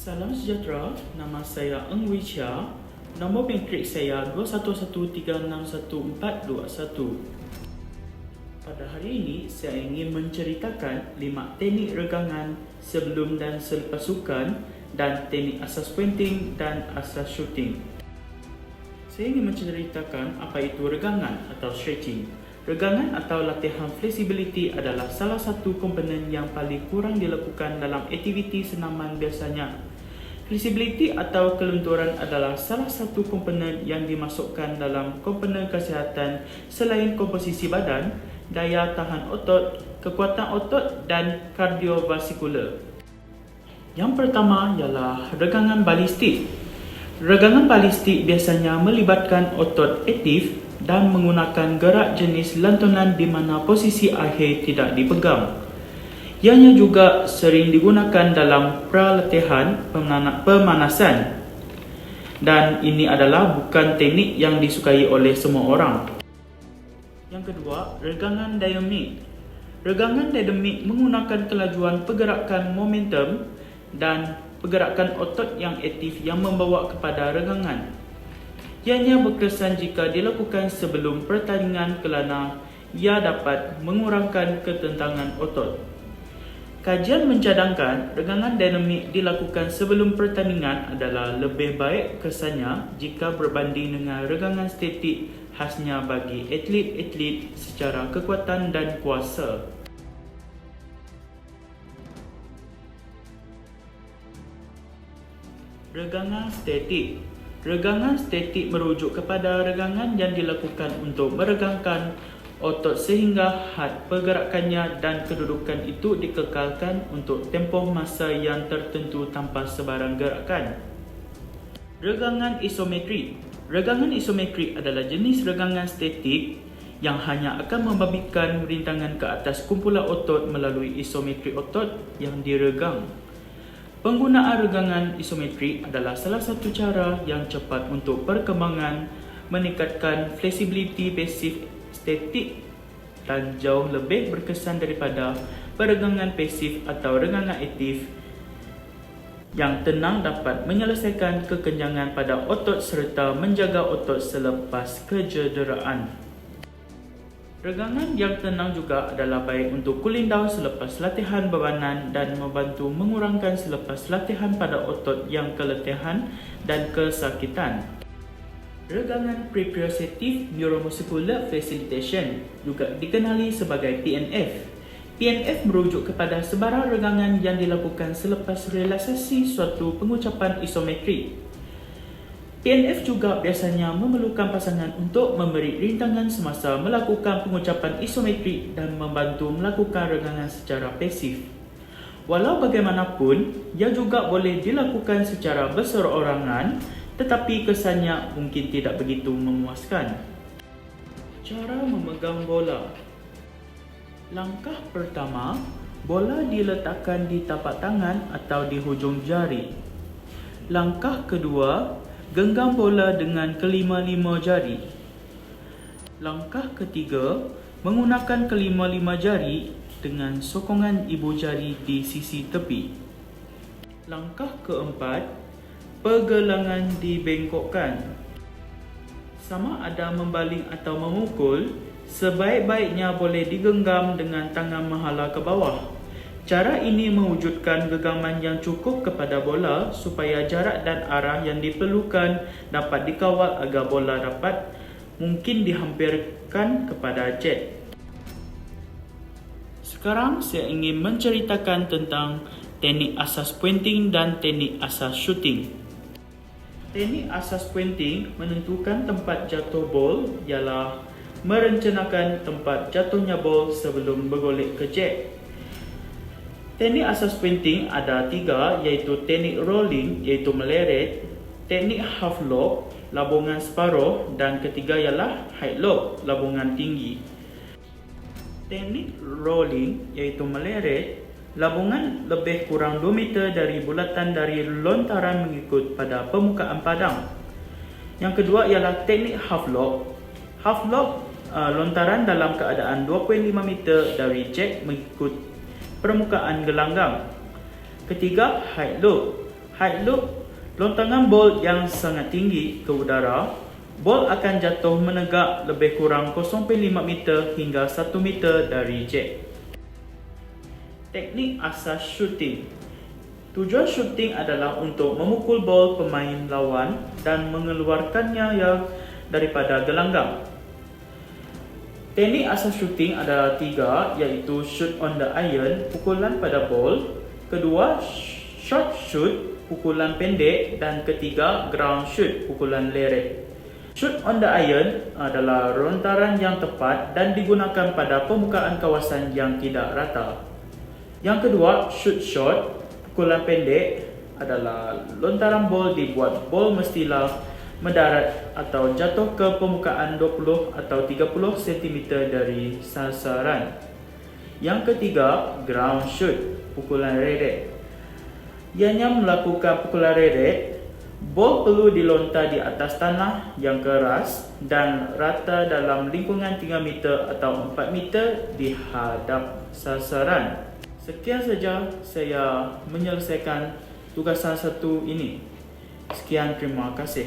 Salam sejahtera, nama saya Eng Wee Chia. Nombor matric saya 21136141. Pada hari ini, saya ingin menceritakan 5 teknik regangan sebelum dan selepas sukan dan teknik asas pointing dan asas shooting. Saya ingin menceritakan apa itu regangan atau stretching. Regangan atau latihan flexibility adalah salah satu komponen yang paling kurang dilakukan dalam aktiviti senaman biasanya. Flexibility atau kelunturan adalah salah satu komponen yang dimasukkan dalam komponen kesihatan selain komposisi badan, daya tahan otot, kekuatan otot dan kardiovaskular. Yang pertama ialah regangan balistik. Regangan balistik biasanya melibatkan otot aktif dan menggunakan gerak jenis lantunan di mana posisi akhir tidak dipegang. Ianya juga sering digunakan dalam pra-latihan pemanasan, dan ini adalah bukan teknik yang disukai oleh semua orang. Yang kedua, regangan dynamic. Regangan dynamic menggunakan kelajuan pergerakan momentum dan pergerakan otot yang aktif yang membawa kepada regangan. Ianya berkesan jika dilakukan sebelum pertandingan kerana ia dapat mengurangkan ketentangan otot. Kajian mencadangkan regangan dinamik dilakukan sebelum pertandingan adalah lebih baik kesannya jika berbanding dengan regangan statik khasnya bagi atlet-atlet secara kekuatan dan kuasa. Regangan statik. Regangan statik merujuk kepada regangan yang dilakukan untuk meregangkan otot sehingga had pergerakannya dan kedudukan itu dikekalkan untuk tempoh masa yang tertentu tanpa sebarang gerakan. Regangan isometrik. Regangan isometrik adalah jenis regangan statik yang hanya akan membabitkan rintangan ke atas kumpulan otot melalui isometrik otot yang diregang. Penggunaan regangan isometrik adalah salah satu cara yang cepat untuk perkembangan meningkatkan fleksibiliti pasif statik dan jauh lebih berkesan daripada peregangan pasif atau regangan aktif yang tenang dapat menyelesaikan kekenyangan pada otot serta menjaga otot selepas kecederaan. Regangan yang tenang juga adalah baik untuk cooling down selepas latihan bebanan dan membantu mengurangkan selepas latihan pada otot yang keletihan dan kesakitan. Regangan proprioceptive neuromuscular facilitation juga dikenali sebagai PNF. PNF merujuk kepada sebarang regangan yang dilakukan selepas relaksasi suatu pengucapan isometrik. PNF juga biasanya memerlukan pasangan untuk memberi rintangan semasa melakukan pengucapan isometrik dan membantu melakukan regangan secara pasif. Walau bagaimanapun, ia juga boleh dilakukan secara berseorangan, tetapi kesannya mungkin tidak begitu memuaskan. Cara memegang bola. Langkah pertama, bola diletakkan di tapak tangan atau di hujung jari. Langkah kedua, genggam bola dengan kelima-lima jari. Langkah ketiga, menggunakan kelima-lima jari dengan sokongan ibu jari di sisi tepi. Langkah keempat, pergelangan dibengkokkan. Sama ada membaling atau memukul, sebaik-baiknya boleh digenggam dengan tangan menghala ke bawah. Cara ini mewujudkan genggaman yang cukup kepada bola supaya jarak dan arah yang diperlukan dapat dikawal agar bola dapat mungkin dihampirkan kepada jet. Sekarang saya ingin menceritakan tentang teknik asas pointing dan teknik asas shooting. Teknik asas pointing menentukan tempat jatuh bol ialah merencanakan tempat jatuhnya bol sebelum bergolek ke jet. Teknik asas pointing ada 3, iaitu teknik rolling iaitu meleret, teknik half lob, labungan separuh dan ketiga ialah high lob, labungan tinggi. Teknik rolling iaitu meleret, labungan lebih kurang 2 meter dari bulatan dari lontaran mengikut pada permukaan padang. Yang kedua ialah teknik half lob. Half lob lontaran dalam keadaan 2.5 meter dari jet mengikut permukaan gelanggang. Ketiga, high lob. High loop, lontangan bol yang sangat tinggi ke udara. Bol akan jatuh menegak lebih kurang 0.5 meter hingga 1 meter dari jet. Teknik asas shooting. Tujuan shooting adalah untuk memukul bol pemain lawan dan mengeluarkannya daripada gelanggang. Teknik asas shooting adalah 3, iaitu shoot on the iron, pukulan pada bol. Kedua, short shoot, pukulan pendek. Dan ketiga, ground shoot, pukulan lerek. Shoot on the iron adalah lontaran yang tepat dan digunakan pada permukaan kawasan yang tidak rata. Yang kedua, shoot short, pukulan pendek adalah lontaran bol dibuat bol mestilah mendarat atau jatuh ke permukaan 20 atau 30 cm dari sasaran. Yang ketiga, ground shoot, pukulan lerek. Ianya melakukan pukulan lerek, bol perlu dilontar di atas tanah yang keras dan rata dalam lingkungan 3 meter atau 4 meter di hadap sasaran. Sekian saja saya menyelesaikan tugasan 1 ini. Sekian, terima kasih.